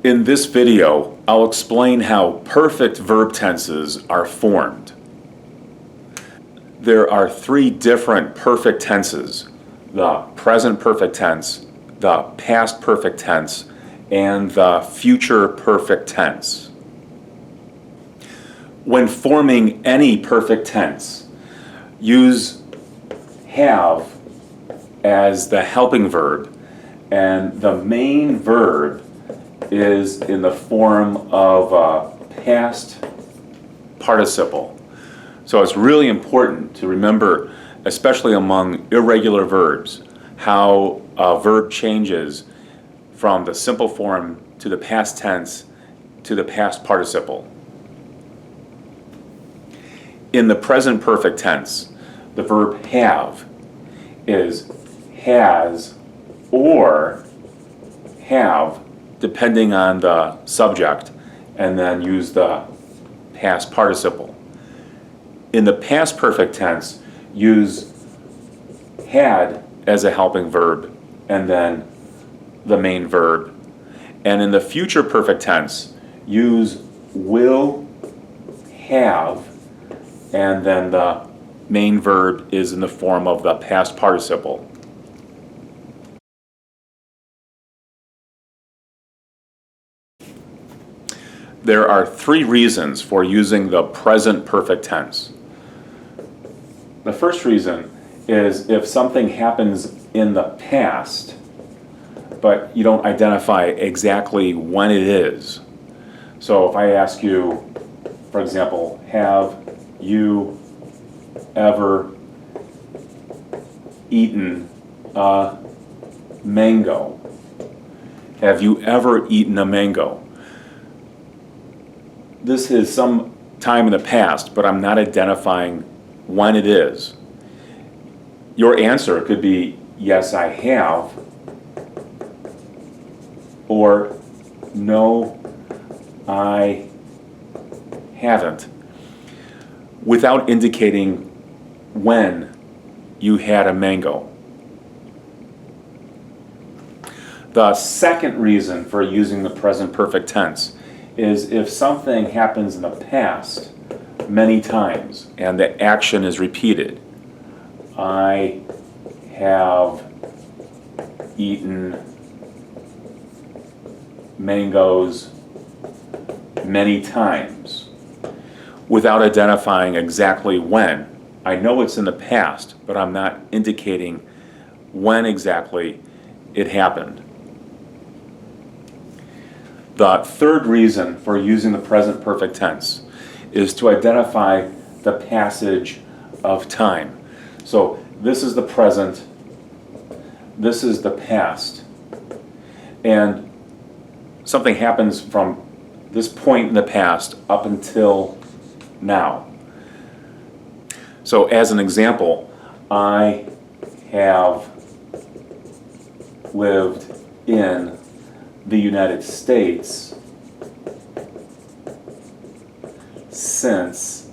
In this video, I'll explain how perfect verb tenses are formed. There are three different perfect tenses: the present perfect tense, the past perfect tense, and the future perfect tense. When forming any perfect tense, use have as the helping verb, and the main verb is in the form of a past participle. So it's really important to remember, especially among irregular verbs, how a verb changes from the simple form to the past tense to the past participle. In the present perfect tense, the verb have is has or have, depending on the subject, and then use the past participle. In the past perfect tense, use had as a helping verb and then the main verb. And in the future perfect tense, use will have, and then the main verb is in the form of the past participle. There are three reasons for using the present perfect tense. The first reason is if something happens in the past, but you don't identify exactly when it is. So if I ask you, for example, have you ever eaten a mango? Have you ever eaten a mango? This is some time in the past, but I'm not identifying when it is. Your answer could be, yes, I have, or no, I haven't, without indicating when you had a mango. The second reason for using the present perfect tense is if something happens in the past many times and the action is repeated. I have eaten mangoes many times, without identifying exactly when. I know it's in the past, but I'm not indicating when exactly it happened. The third reason for using the present perfect tense is to identify the passage of time. So this is the present, this is the past, and something happens from this point in the past up until now. So as an example, I have lived in the United States since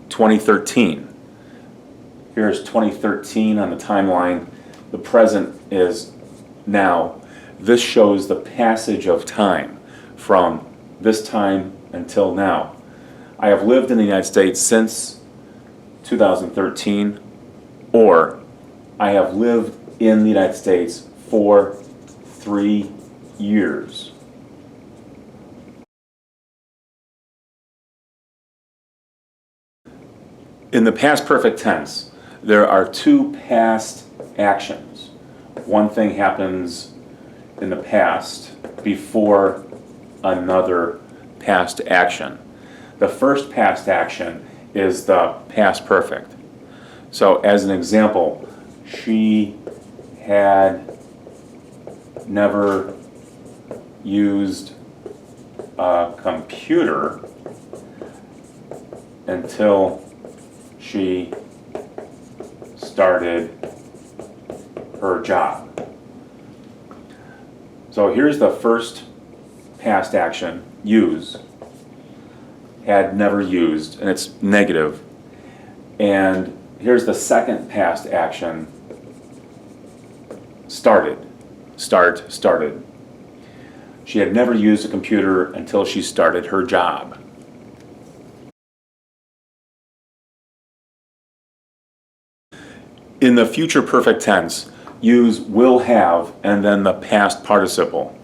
2013. Here's 2013 on the timeline. The present is now. This shows the passage of time from this time until now. I have lived in the United States since 2013, or I have lived in the United States for 3 years. In the past perfect tense, there are two past actions. One thing happens in the past before another past action. The first past action is the past perfect. So as an example, she had never used a computer until she started her job. So here's the first past action, use. Had never used, and it's negative. And here's the second past action, started. Started. She had never used a computer until she started her job. In the future perfect tense, use will have and then the past participle.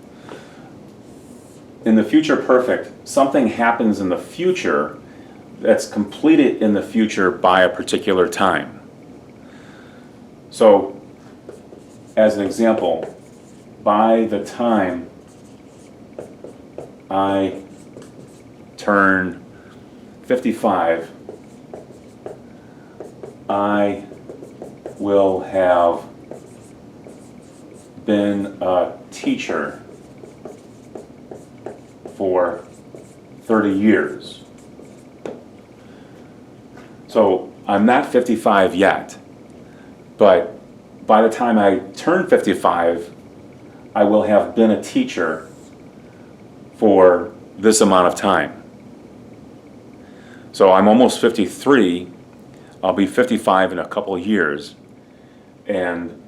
In the future perfect, something happens in the future that's completed in the future by a particular time. So, as an example, by the time I turn 55, I will have been a teacher for 30 years. So I'm not 55 yet, but by the time I turn 55, I will have been a teacher for this amount of time. So I'm almost 53, I'll be 55 in a couple of years, and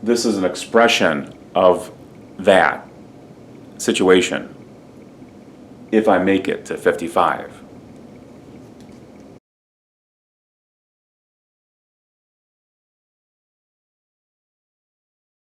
this is an expression of that situation if I make it to 55.